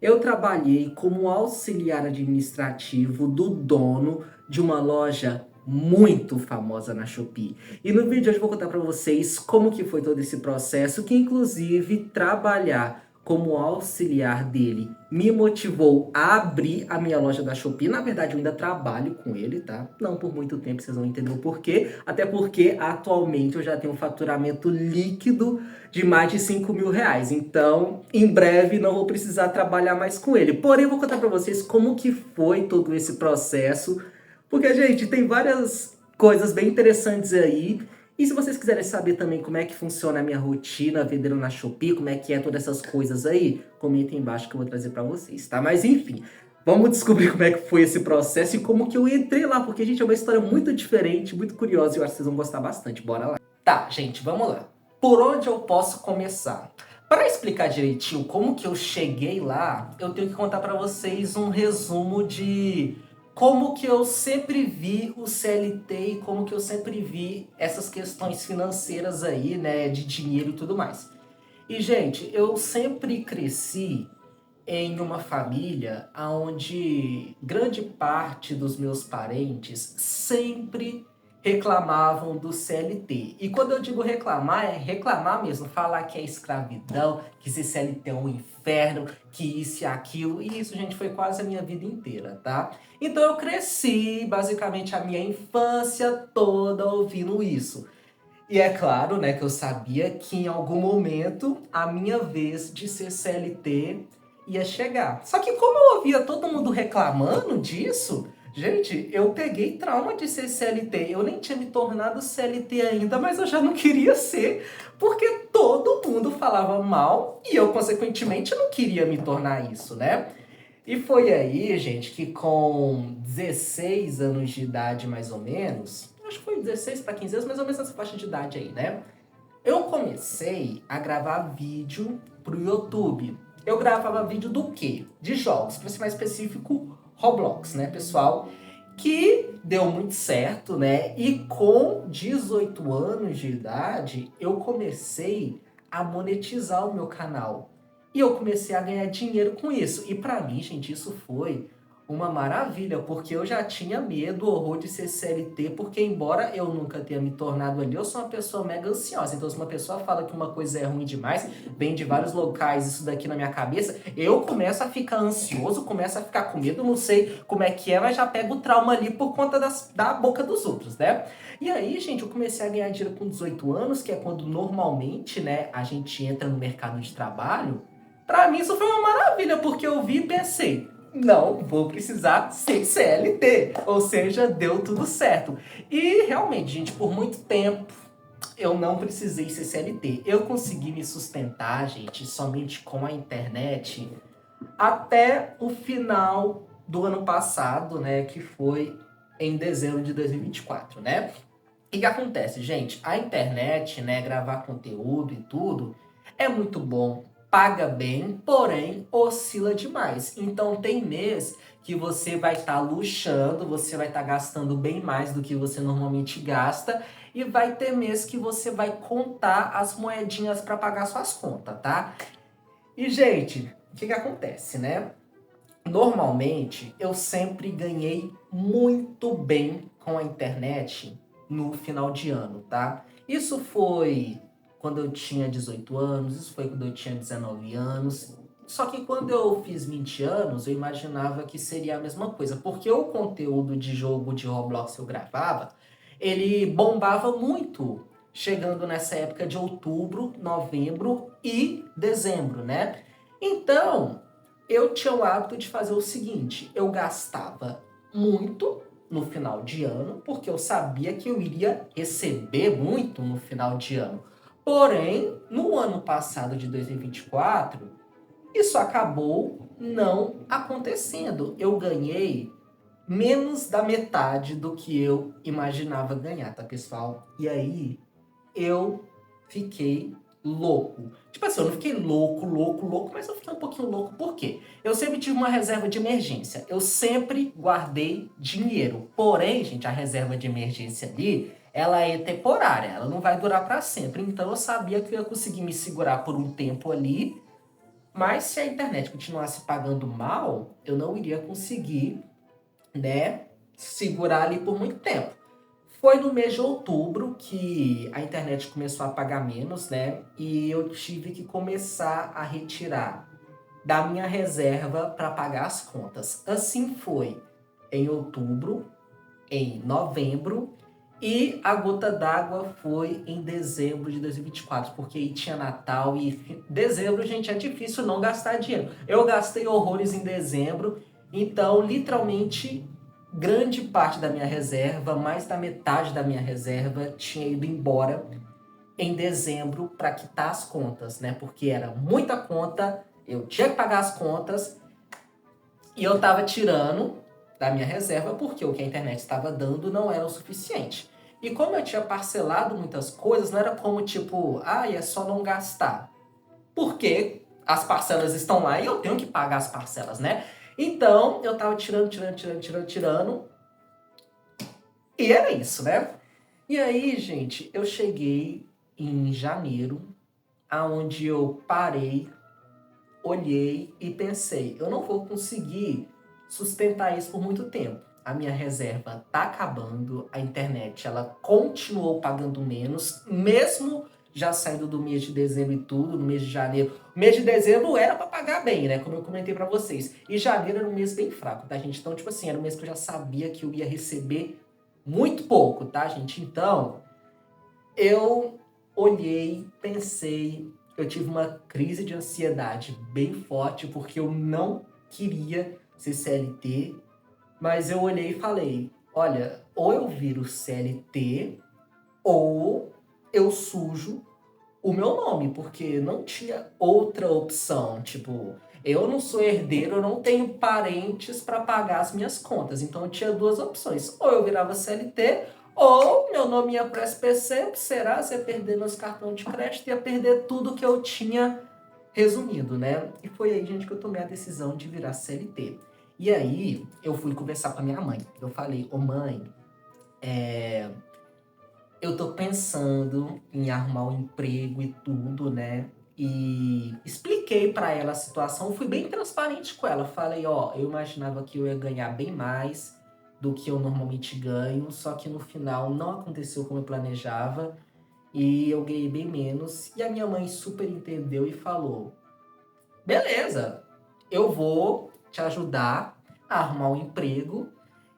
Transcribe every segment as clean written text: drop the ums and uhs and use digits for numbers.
Eu trabalhei como auxiliar administrativo do dono de uma loja muito famosa na Shopee. E no vídeo de hoje eu vou contar para vocês como que foi todo esse processo, que inclusive trabalhar como auxiliar dele me motivou a abrir a minha loja da Shopee. Na verdade, eu ainda trabalho com ele, tá? Não por muito tempo, vocês vão entender o porquê. Até porque atualmente eu já tenho um faturamento líquido de mais de 5 mil reais. Então, em breve não vou precisar trabalhar mais com ele. Porém, eu vou contar para vocês como que foi todo esse processo, porque, gente, tem várias coisas bem interessantes aí. E se vocês quiserem saber também como é que funciona a minha rotina vendendo na Shopee, como é que é todas essas coisas aí, comentem embaixo que eu vou trazer para vocês, tá? Mas enfim, vamos descobrir como é que foi esse processo e como que eu entrei lá, porque, gente, é uma história muito diferente, muito curiosa e eu acho que vocês vão gostar bastante. Bora lá. Tá, gente, vamos lá. Por onde eu posso começar? Para explicar direitinho como que eu cheguei lá, eu tenho que contar para vocês um resumo de como que eu sempre vi o CLT e como que eu sempre vi essas questões financeiras aí, né, de dinheiro e tudo mais. E, gente, eu sempre cresci em uma família onde grande parte dos meus parentes sempre reclamavam do CLT. E quando eu digo reclamar, é reclamar mesmo, falar que é escravidão, que esse CLT é um inferno, que isso e aquilo. E isso, gente, foi quase a minha vida inteira, tá? Então eu cresci, basicamente, a minha infância toda ouvindo isso. E é claro, né, que eu sabia que em algum momento a minha vez de ser CLT ia chegar. Só que como eu ouvia todo mundo reclamando disso, gente, eu peguei trauma de ser CLT. Eu nem tinha me tornado CLT ainda, mas eu já não queria ser, porque todo mundo falava mal e eu, consequentemente, não queria me tornar isso, né? E foi aí, gente, que com 16 anos de idade, mais ou menos, acho que foi 16 para 15 anos, mais ou menos essa faixa de idade aí, né? Eu comecei a gravar vídeo pro YouTube. Eu gravava vídeo do quê? De jogos, para ser mais específico, Roblox, né, pessoal? Que deu muito certo, né? E com 18 anos de idade, eu comecei a monetizar o meu canal. E eu comecei a ganhar dinheiro com isso. E pra mim, gente, isso foi uma maravilha, porque eu já tinha medo, horror de ser CLT, porque embora eu nunca tenha me tornado ali, eu sou uma pessoa mega ansiosa. Então, se uma pessoa fala que uma coisa é ruim demais, vem de vários locais isso daqui na minha cabeça, eu começo a ficar ansioso, começo a ficar com medo, não sei como é que é, mas já pego o trauma ali por conta da boca dos outros, né? E aí, gente, eu comecei a ganhar dinheiro com 18 anos, que é quando normalmente, né, a gente entra no mercado de trabalho. Pra mim isso foi uma maravilha, porque eu vi e pensei, não vou precisar ser CLT, ou seja, deu tudo certo. E realmente, gente, por muito tempo eu não precisei ser CLT. Eu consegui me sustentar, gente, somente com a internet até o final do ano passado, né, que foi em dezembro de 2024, né? E o que acontece, gente? A internet, né, gravar conteúdo e tudo, é muito bom, paga bem, porém oscila demais. Então tem mês que você vai estar luxando, você vai estar gastando bem mais do que você normalmente gasta, e vai ter mês que você vai contar as moedinhas para pagar suas contas, tá? E, gente, o que acontece, né? Normalmente, eu sempre ganhei muito bem com a internet no final de ano, tá? Isso foi quando eu tinha 18 anos, isso foi quando eu tinha 19 anos. Só que quando eu fiz 20 anos, eu imaginava que seria a mesma coisa, porque o conteúdo de jogo de Roblox que eu gravava, ele bombava muito, chegando nessa época de outubro, novembro e dezembro, né? Então, eu tinha o hábito de fazer o seguinte: eu gastava muito no final de ano, porque eu sabia que eu iria receber muito no final de ano. Porém, no ano passado de 2024, isso acabou não acontecendo. Eu ganhei menos da metade do que eu imaginava ganhar, tá, pessoal? E aí, eu fiquei louco. Tipo assim, eu não fiquei louco, mas eu fiquei um pouquinho louco. Por quê? Eu sempre tive uma reserva de emergência. Eu sempre guardei dinheiro. Porém, gente, a reserva de emergência ali, ela é temporária, ela não vai durar para sempre. Então eu sabia que eu ia conseguir me segurar por um tempo ali, Mas se a internet continuasse pagando mal, eu não iria conseguir, né, segurar ali por muito tempo. Foi no mês de outubro que a internet começou a pagar menos, né? E eu tive que começar a retirar da minha reserva para pagar as contas. Assim foi em outubro, em novembro e a gota d'água foi em dezembro de 2024, porque aí tinha Natal e dezembro, gente, é difícil não gastar dinheiro. Eu gastei horrores em dezembro, então literalmente grande parte da minha reserva, mais da metade da minha reserva tinha ido embora em dezembro para quitar as contas, né? Porque era muita conta, eu tinha que pagar as contas e eu tava tirando da minha reserva porque o que a internet estava dando não era o suficiente. E como eu tinha parcelado muitas coisas, não era como tipo, é só não gastar. Porque as parcelas estão lá e eu tenho que pagar as parcelas, né? Então, eu tava tirando. E era isso, né? E aí, gente, eu cheguei em janeiro, aonde eu parei, olhei e pensei, eu não vou conseguir sustentar isso por muito tempo. A minha reserva tá acabando, a internet ela continuou pagando menos, mesmo já saindo do mês de dezembro e tudo, no mês de janeiro. O mês de dezembro era para pagar bem, né? Como eu comentei para vocês. E janeiro era um mês bem fraco, tá, gente? Então, tipo assim, era um mês que eu já sabia que eu ia receber muito pouco, tá, gente? Então, eu olhei, pensei, eu tive uma crise de ansiedade bem forte porque eu não queria ser CLT, mas eu olhei e falei, olha, ou eu viro CLT ou eu sujo o meu nome, porque não tinha outra opção, tipo, eu não sou herdeiro, eu não tenho parentes para pagar as minhas contas, então eu tinha duas opções, ou eu virava CLT, ou meu nome ia para SPC, será? Ia perder meus cartões de crédito, ia perder tudo que eu tinha resumido, né? E foi aí, gente, que eu tomei a decisão de virar CLT. E aí, eu fui conversar com a minha mãe. Eu falei, ô mãe, eu tô pensando em arrumar um emprego e tudo, né? E expliquei pra ela a situação, fui bem transparente com ela. Falei, ó, eu imaginava que eu ia ganhar bem mais do que eu normalmente ganho, só que no final não aconteceu como eu planejava e eu ganhei bem menos. E a minha mãe super entendeu e falou: beleza, eu vou te ajudar a arrumar um emprego.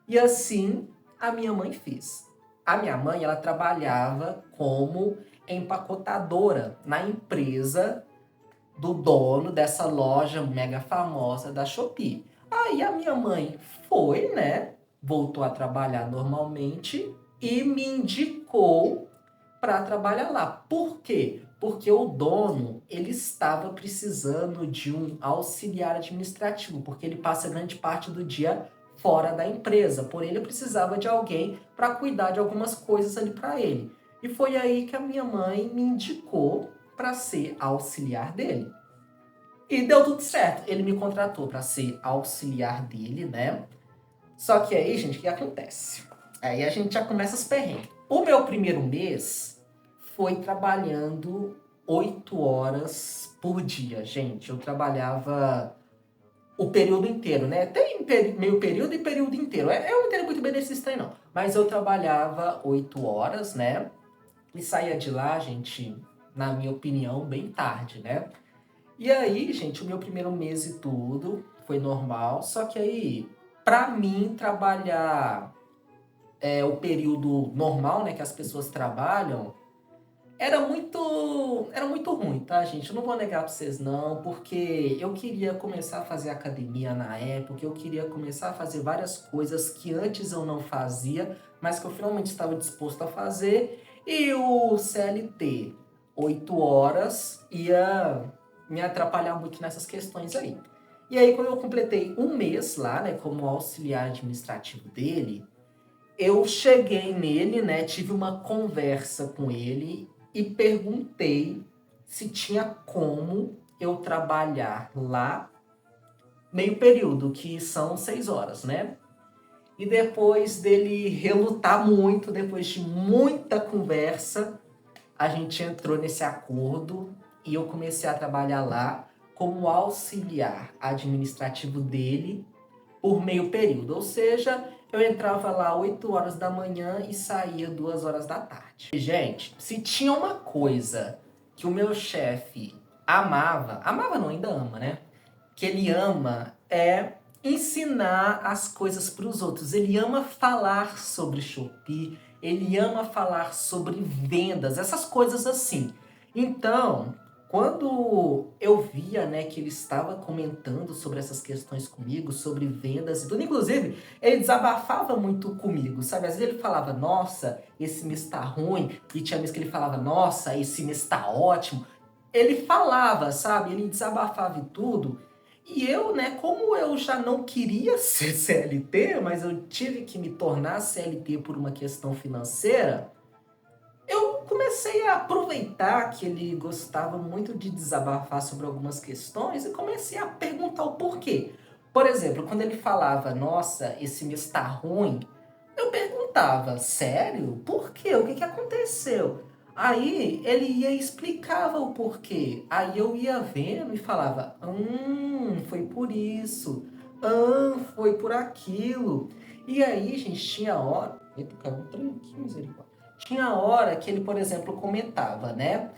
E assim a minha mãe fez. A minha mãe, ela trabalhava como empacotadora na empresa do dono dessa loja mega famosa da Shopee. Aí a minha mãe foi, né? Voltou a trabalhar normalmente e me indicou para trabalhar lá. Por quê? Porque o dono, ele estava precisando de um auxiliar administrativo, porque ele passa grande parte do dia fora da empresa. Porém, ele precisava de alguém para cuidar de algumas coisas ali para ele. E foi aí que a minha mãe me indicou para ser auxiliar dele. E deu tudo certo. Ele me contratou para ser auxiliar dele, né? Só que aí, gente, o que acontece? Aí a gente já começa os perrengues. O meu primeiro mês foi trabalhando 8 horas por dia, gente. Eu trabalhava o período inteiro, né? Tem meio período e período inteiro. Eu não entendo muito bem desse trem, não. Mas eu trabalhava 8 horas, né? E saía de lá, gente, na minha opinião, bem tarde, né? E aí, gente, o meu primeiro mês e tudo foi normal. Só que aí, pra mim, trabalhar o período normal, né, que as pessoas trabalham, era muito ruim, tá, gente? Eu não vou negar pra vocês, não, porque eu queria começar a fazer academia na época, eu queria começar a fazer várias coisas que antes eu não fazia, mas que eu finalmente estava disposto a fazer, e o CLT, 8 horas, ia me atrapalhar muito nessas questões aí. E aí, quando eu completei um mês lá, né, como auxiliar administrativo dele, eu cheguei nele, né, tive uma conversa com ele e perguntei se tinha como eu trabalhar lá meio período, que são 6 horas, né? E depois dele relutar muito, depois de muita conversa, a gente entrou nesse acordo e eu comecei a trabalhar lá como auxiliar administrativo dele por meio período. Ou seja, eu entrava lá 8 horas da manhã e saía 2 horas da tarde. E, gente, se tinha uma coisa que o meu chefe amava não, ainda ama, né? Que ele ama é ensinar as coisas para os outros. Ele ama falar sobre Shopee, ele ama falar sobre vendas, essas coisas assim. Então, quando eu via, né, que ele estava comentando sobre essas questões comigo, sobre vendas e tudo, inclusive, ele desabafava muito comigo, sabe? Às vezes ele falava, nossa, esse mês tá ruim, e tinha mês que ele falava, nossa, esse mês tá ótimo. Ele falava, sabe? Ele desabafava e tudo. E eu, né, como eu já não queria ser CLT, mas eu tive que me tornar CLT por uma questão financeira, eu comecei a aproveitar que ele gostava muito de desabafar sobre algumas questões e comecei a perguntar o porquê. Por exemplo, quando ele falava, nossa, esse mês tá ruim, eu perguntava, sério? Por quê? O que que aconteceu? Aí ele ia e explicava o porquê. Aí eu ia vendo e falava, foi por isso. Foi por aquilo. E aí, gente, tinha hora... Eita, caiu um trem aqui, misericórdia. Tinha hora que ele, por exemplo, comentava, né?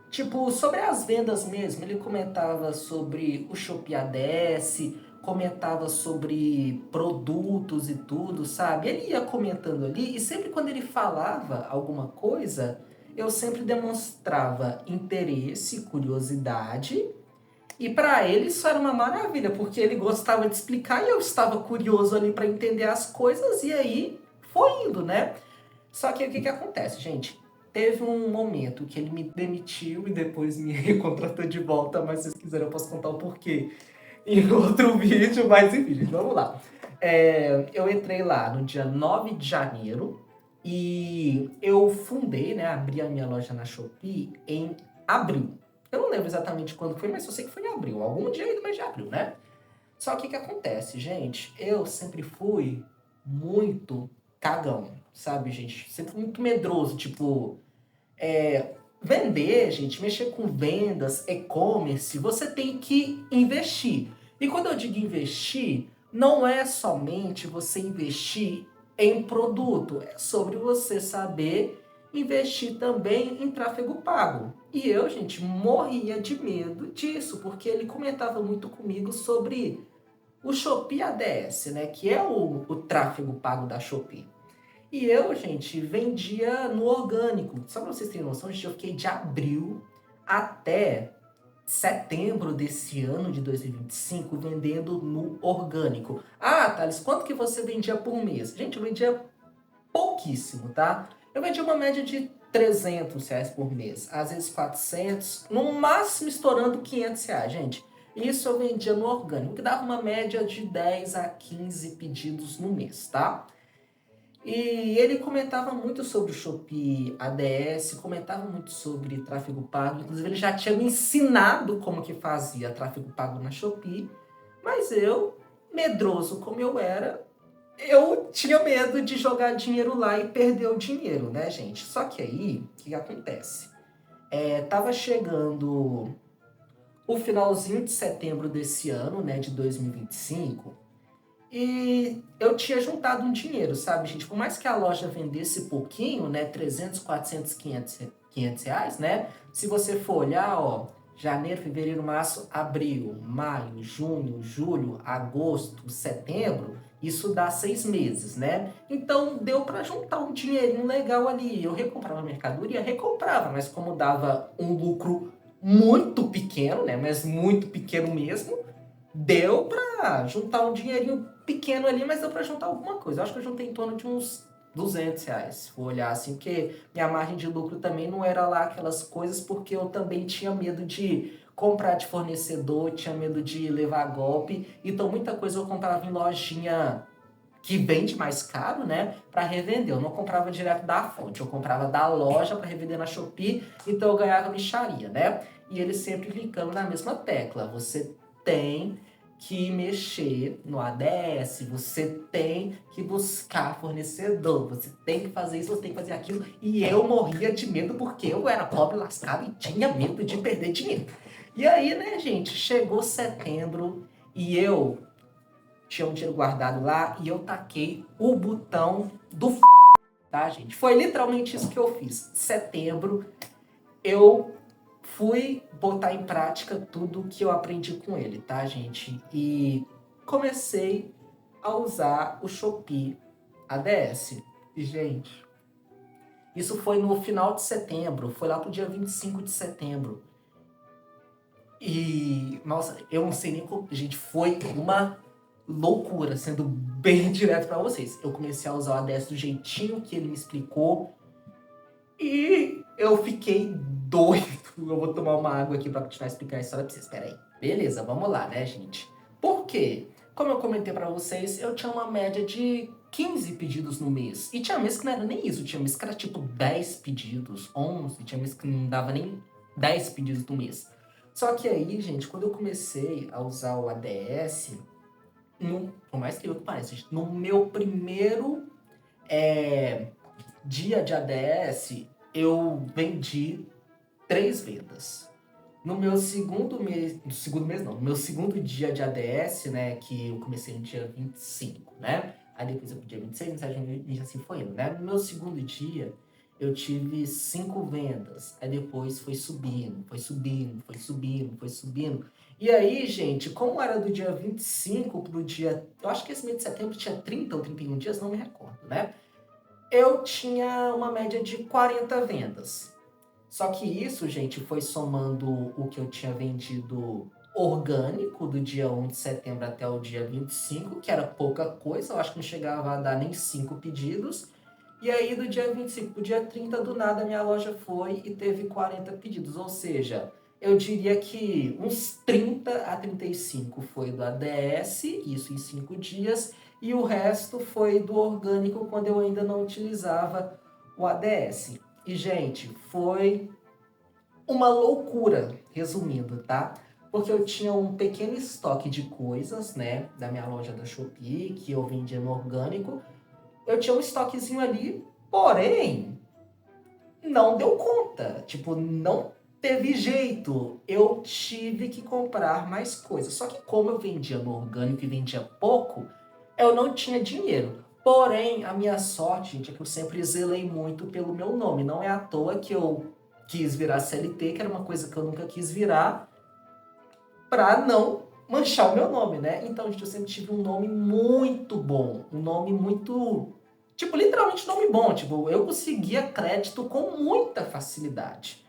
Tipo, sobre as vendas mesmo, ele comentava sobre o Shopee ADS, comentava sobre produtos e tudo, sabe? Ele ia comentando ali e sempre quando ele falava alguma coisa, eu sempre demonstrava interesse, curiosidade. E para ele isso era uma maravilha, porque ele gostava de explicar e eu estava curioso ali para entender as coisas e aí foi indo, né? Só que o que que acontece, gente? Teve um momento que ele me demitiu e depois me recontratou de volta, mas se vocês quiserem eu posso contar o porquê em outro vídeo, mas enfim, vamos lá. Eu entrei lá no dia 9 de janeiro e eu fundei, né, abri a minha loja na Shopee em abril. Eu não lembro exatamente quando foi, mas eu sei que foi em abril, algum dia aí do mês de abril, né? Só que o que acontece, gente? Eu sempre fui muito cagão, sabe, gente? Sempre fui muito medroso, tipo... Vender, gente, mexer com vendas, e-commerce, você tem que investir. E quando eu digo investir, não é somente você investir em produto, é sobre você saber investir também em tráfego pago. E eu, gente, morria de medo disso, porque ele comentava muito comigo sobre o Shopee ADS, né, que é o tráfego pago da Shopee. E eu, gente, vendia no orgânico. Só para vocês terem noção, gente, eu fiquei de abril até setembro desse ano de 2025 vendendo no orgânico. Ah, Thales, quanto que você vendia por mês? Gente, eu vendia pouquíssimo, tá? Eu vendia uma média de R$ 300 por mês, às vezes 400, no máximo estourando R$ 500, gente. Isso eu vendia no orgânico, que dava uma média de 10 a 15 pedidos no mês, tá? E ele comentava muito sobre o Shopee ADS, comentava muito sobre tráfego pago, inclusive ele já tinha me ensinado como que fazia tráfego pago na Shopee, mas eu, medroso como eu era, eu tinha medo de jogar dinheiro lá e perder o dinheiro, né, gente? Só que aí, o que acontece? Tava chegando o finalzinho de setembro desse ano, né, de 2025, e eu tinha juntado um dinheiro, sabe, gente? Por mais que a loja vendesse pouquinho, né? 300, 400, 500 reais, né? Se você for olhar, ó, janeiro, fevereiro, março, abril, maio, junho, julho, agosto, setembro, isso dá 6 meses, né? Então deu para juntar um dinheirinho legal ali. Eu recomprava mercadoria, recomprava, mas como dava um lucro muito pequeno, né? Mas muito pequeno mesmo, deu pra juntar um dinheirinho pequeno ali, mas deu pra juntar alguma coisa. Eu acho que eu juntei em torno de uns R$ 200, se for olhar assim, porque minha margem de lucro também não era lá aquelas coisas, porque eu também tinha medo de comprar de fornecedor, tinha medo de levar golpe, então muita coisa eu comprava em lojinha que vende mais caro, né, para revender. Eu não comprava direto da fonte, eu comprava da loja para revender na Shopee, então eu ganhava mixaria, né? E eles sempre clicando na mesma tecla. Você tem que mexer no ADS, você tem que buscar fornecedor, você tem que fazer isso, você tem que fazer aquilo. E eu morria de medo porque eu era pobre, lascado e tinha medo de perder dinheiro. E aí, né, gente, chegou setembro e eu tinha um dinheiro guardado lá e eu taquei o botão do tá, gente? Foi literalmente isso que eu fiz. Setembro, eu fui botar em prática tudo que eu aprendi com ele, tá, gente? E comecei a usar o Shopee ADS. E, gente, isso foi no final de setembro, foi lá pro dia 25 de setembro. E, nossa, eu não sei nem como. Gente, foi uma loucura, sendo bem direto pra vocês. Eu comecei a usar o ADS do jeitinho que ele me explicou e eu fiquei doido. Eu vou tomar uma água aqui pra continuar a explicar a história pra vocês. Pera aí. Beleza, vamos lá, né, gente? Por quê? Como eu comentei pra vocês, eu tinha uma média de 15 pedidos no mês. E tinha mês que não era nem isso. Tinha mês que era tipo 10 pedidos, 11. Tinha mês que não dava nem 10 pedidos no mês. Só que aí, gente, quando eu comecei a usar o ADS, por mais que pareça, gente, no meu primeiro dia de ADS, eu vendi 3 vendas. No meu no meu segundo dia de ADS, né, que eu comecei no dia 25, né? Aí depois eu pro dia 26, 27, e assim foi indo, né? No meu segundo dia, eu tive 5 vendas. Aí depois foi subindo, foi subindo, foi subindo, foi subindo. E aí, gente, como era do dia 25 pro dia... Eu acho que esse mês de setembro tinha 30 ou 31 dias, não me recordo, né? Eu tinha uma média de 40 vendas. Só que isso, gente, foi somando o que eu tinha vendido orgânico do dia 1 de setembro até o dia 25, que era pouca coisa, eu acho que não chegava a dar nem 5 pedidos. E aí, do dia 25 para o dia 30, do nada, minha loja foi e teve 40 pedidos. Ou seja, eu diria que uns 30 a 35 foi do ADS, isso em 5 dias, e o resto foi do orgânico quando eu ainda não utilizava o ADS. E, gente, foi uma loucura, resumindo, tá? Porque eu tinha um pequeno estoque de coisas, né, da minha loja da Shopee, que eu vendia no orgânico. Eu tinha um estoquezinho ali, porém, não deu conta. Tipo, não teve jeito. Eu tive que comprar mais coisas. Só que como eu vendia no orgânico e vendia pouco, eu não tinha dinheiro. Porém, a minha sorte, gente, é que eu sempre zelei muito pelo meu nome. Não é à toa que eu quis virar CLT, que era uma coisa que eu nunca quis virar, pra não manchar o meu nome, né? Então, gente, eu sempre tive um nome muito bom. Um nome muito... Tipo, literalmente nome bom. Tipo, eu conseguia crédito com muita facilidade.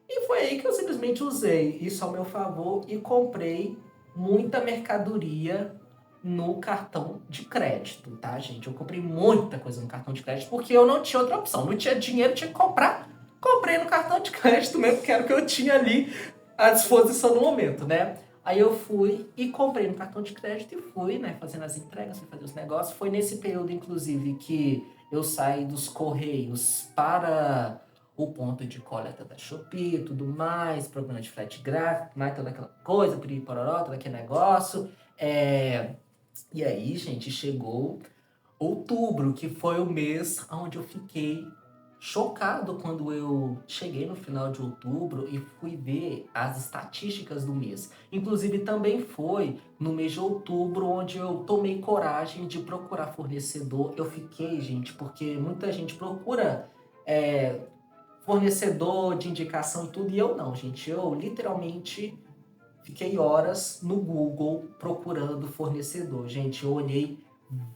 E foi aí que eu simplesmente usei isso ao meu favor e comprei muita mercadoria no cartão de crédito, tá, gente? Eu comprei muita coisa no cartão de crédito porque eu não tinha outra opção. Não tinha dinheiro, tinha que comprar. Comprei no cartão de crédito mesmo, que era o que eu tinha ali à disposição no momento, né? Aí eu fui e comprei no cartão de crédito e fui, né, fazendo as entregas, fui fazer os negócios. Foi nesse período, inclusive, que eu saí dos Correios para o ponto de coleta da Shopee, tudo mais, programa de frete grátis, mais toda aquela coisa, piriri pororó, todo aquele negócio. E aí, gente, chegou outubro, que foi o mês onde eu fiquei chocado quando eu cheguei no final de outubro e fui ver as estatísticas do mês. Inclusive, também foi no mês de outubro onde eu tomei coragem de procurar fornecedor. Eu fiquei, gente, porque muita gente procura fornecedor de indicação e tudo, e eu não, gente. Eu literalmente fiquei horas no Google procurando fornecedor. Gente, eu olhei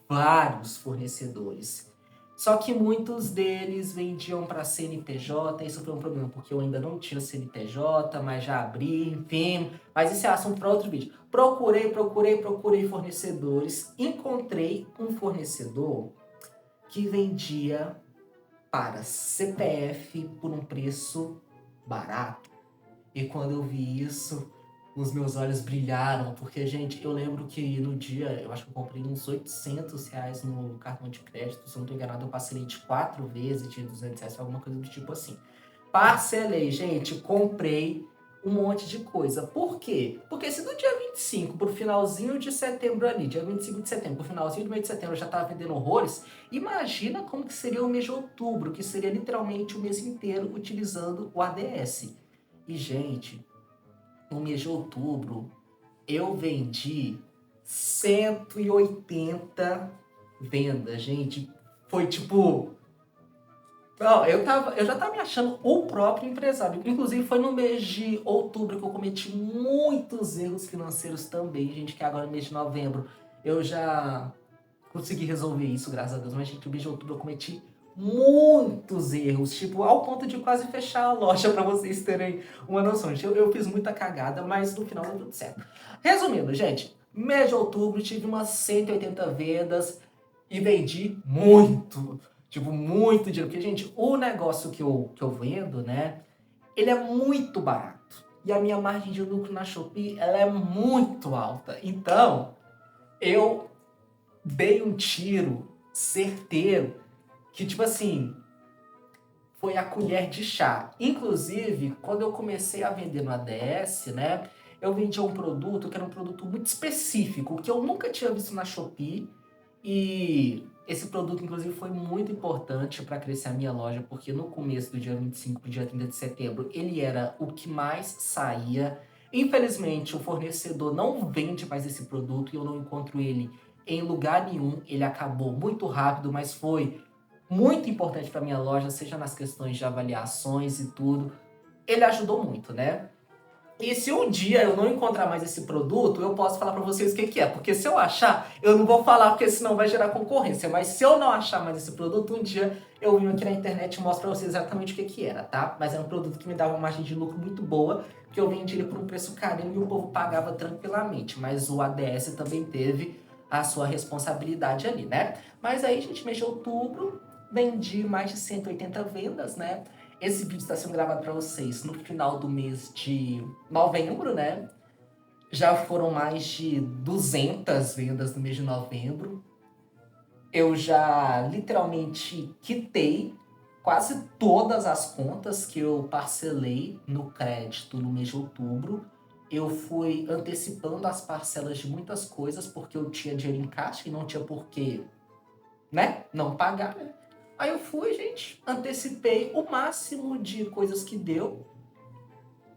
vários fornecedores. Só que muitos deles vendiam para CNPJ, isso foi um problema, porque eu ainda não tinha CNPJ, mas já abri, enfim. Mas esse é assunto para outro vídeo. Procurei fornecedores. Encontrei um fornecedor que vendia para CPF por um preço barato. E quando eu vi isso, os meus olhos brilharam, porque, gente, eu lembro que no dia, eu acho que eu comprei uns R$ 800 no cartão de crédito, se eu não tô enganado, eu parcelei de 4 vezes de R$ 200, alguma coisa do tipo assim. Parcelei, gente, comprei um monte de coisa. Por quê? Porque se do dia 25 pro finalzinho de setembro ali, dia 25 de setembro, pro finalzinho do mês de setembro eu já tava vendendo horrores, imagina como que seria o mês de outubro, que seria literalmente o mês inteiro utilizando o ADS. E, gente, no mês de outubro, eu vendi 180 vendas, gente. Foi tipo... Não, eu já tava me achando o próprio empresário. Inclusive, foi no mês de outubro que eu cometi muitos erros financeiros também, gente, que agora no mês de novembro eu já consegui resolver isso, graças a Deus. Mas, gente, no mês de outubro eu cometi muitos erros, tipo, ao ponto de quase fechar a loja, pra vocês terem uma noção. Gente, eu fiz muita cagada, mas no final deu tudo certo. Resumindo, gente, mês de outubro tive umas 180 vendas e vendi muito. Tipo, muito dinheiro. Porque, gente, o negócio que eu vendo, né, ele é muito barato. E a minha margem de lucro na Shopee, ela é muito alta. Então, eu dei um tiro certeiro que, tipo assim, foi a colher de chá. Inclusive, quando eu comecei a vender no ADS, né, eu vendia um produto que era um produto muito específico, que eu nunca tinha visto na Shopee. E esse produto, inclusive, foi muito importante para crescer a minha loja, porque no começo do dia 25 para o dia 30 de setembro, ele era o que mais saía. Infelizmente, o fornecedor não vende mais esse produto e eu não encontro ele em lugar nenhum. Ele acabou muito rápido, mas foi muito importante para minha loja, seja nas questões de avaliações e tudo. Ele ajudou muito, né? E se um dia eu não encontrar mais esse produto, eu posso falar para vocês o que que é. Porque se eu achar, eu não vou falar porque senão vai gerar concorrência. Mas se eu não achar mais esse produto, um dia eu venho aqui na internet e mostro para vocês exatamente o que que era, tá? Mas era um produto que me dava uma margem de lucro muito boa, que eu vendi ele por um preço carinho e o povo pagava tranquilamente. Mas o ADS também teve a sua responsabilidade ali, né? Mas aí, gente, mês de outubro, vendi mais de 180 vendas, né? Esse vídeo está sendo gravado para vocês no final do mês de novembro, né? Já foram mais de 200 vendas no mês de novembro. Eu já literalmente quitei quase todas as contas que eu parcelei no crédito no mês de outubro. Eu fui antecipando as parcelas de muitas coisas porque eu tinha dinheiro em caixa e não tinha por que, né, não pagar, né? Aí eu fui, gente, antecipei o máximo de coisas que deu.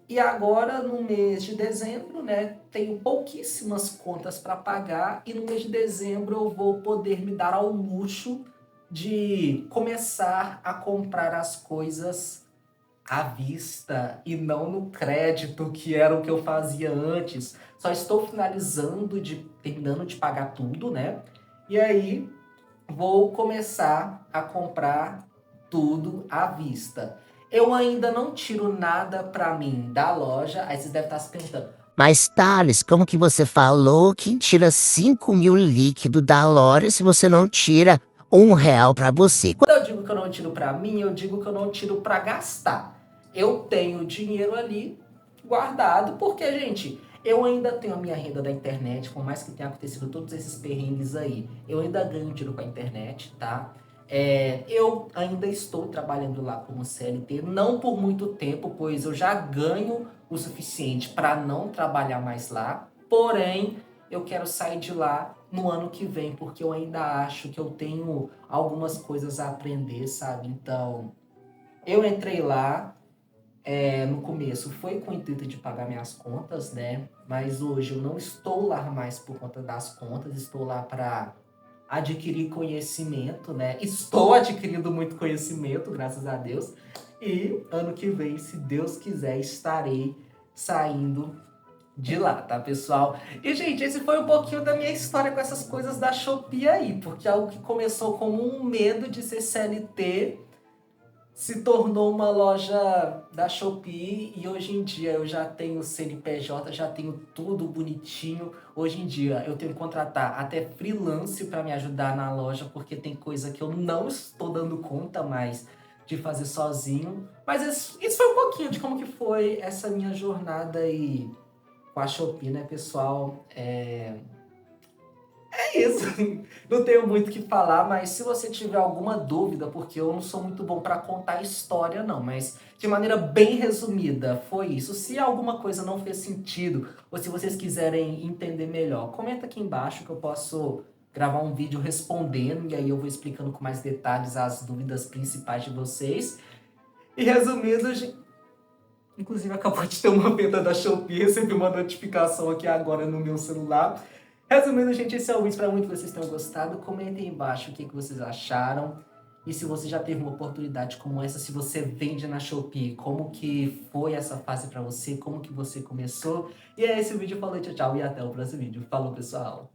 E agora, no mês de dezembro, né, tenho pouquíssimas contas para pagar. E no mês de dezembro eu vou poder me dar ao luxo de começar a comprar as coisas à vista e não no crédito, que era o que eu fazia antes. Só estou terminando de pagar tudo, né? E aí vou começar a comprar tudo à vista. Eu ainda não tiro nada pra mim da loja. Aí vocês devem estar se perguntando: Mas, Thales, como que você falou que tira 5.000 líquido da loja se você não tira R$ 1 pra você? quando eu digo que eu não tiro pra mim, eu digo que eu não tiro pra gastar. Eu tenho dinheiro ali guardado, porque, gente, eu ainda tenho a minha renda da internet, por mais que tenha acontecido todos esses perrengues aí, eu ainda ganho dinheiro com a internet, tá? Eu ainda estou trabalhando lá como CLT, não por muito tempo, pois eu já ganho o suficiente para não trabalhar mais lá, porém, eu quero sair de lá no ano que vem, porque eu ainda acho que eu tenho algumas coisas a aprender, sabe? Então, eu entrei lá, no começo foi com o intuito de pagar minhas contas, né? Mas hoje eu não estou lá mais por conta das contas, estou lá para adquirir conhecimento, né? Estou adquirindo muito conhecimento, graças a Deus. E ano que vem, se Deus quiser, estarei saindo de lá, tá, pessoal? E, gente, esse foi um pouquinho da minha história com essas coisas da Shopee aí, porque algo que começou como um medo de ser CLT se tornou uma loja da Shopee e hoje em dia eu já tenho CNPJ, já tenho tudo bonitinho. Hoje em dia eu tenho que contratar até freelance para me ajudar na loja, porque tem coisa que eu não estou dando conta mais de fazer sozinho. Mas isso foi um pouquinho de como que foi essa minha jornada aí com a Shopee, né, pessoal? É isso. Não tenho muito o que falar, mas se você tiver alguma dúvida, porque eu não sou muito bom para contar história, não, mas de maneira bem resumida, foi isso. Se alguma coisa não fez sentido, ou se vocês quiserem entender melhor, comenta aqui embaixo que eu posso gravar um vídeo respondendo, e aí eu vou explicando com mais detalhes as dúvidas principais de vocês. E resumindo, Inclusive, acabou de ter uma venda da Shopee, recebi uma notificação aqui agora no meu celular. Resumindo, gente, esse é o vídeo, espero muito que vocês tenham gostado. Comentem aí embaixo o que vocês acharam. E se você já teve uma oportunidade como essa, se você vende na Shopee, como que foi essa fase pra você, como que você começou. E é esse o vídeo, falou, tchau, tchau, e até o próximo vídeo. Falou, pessoal!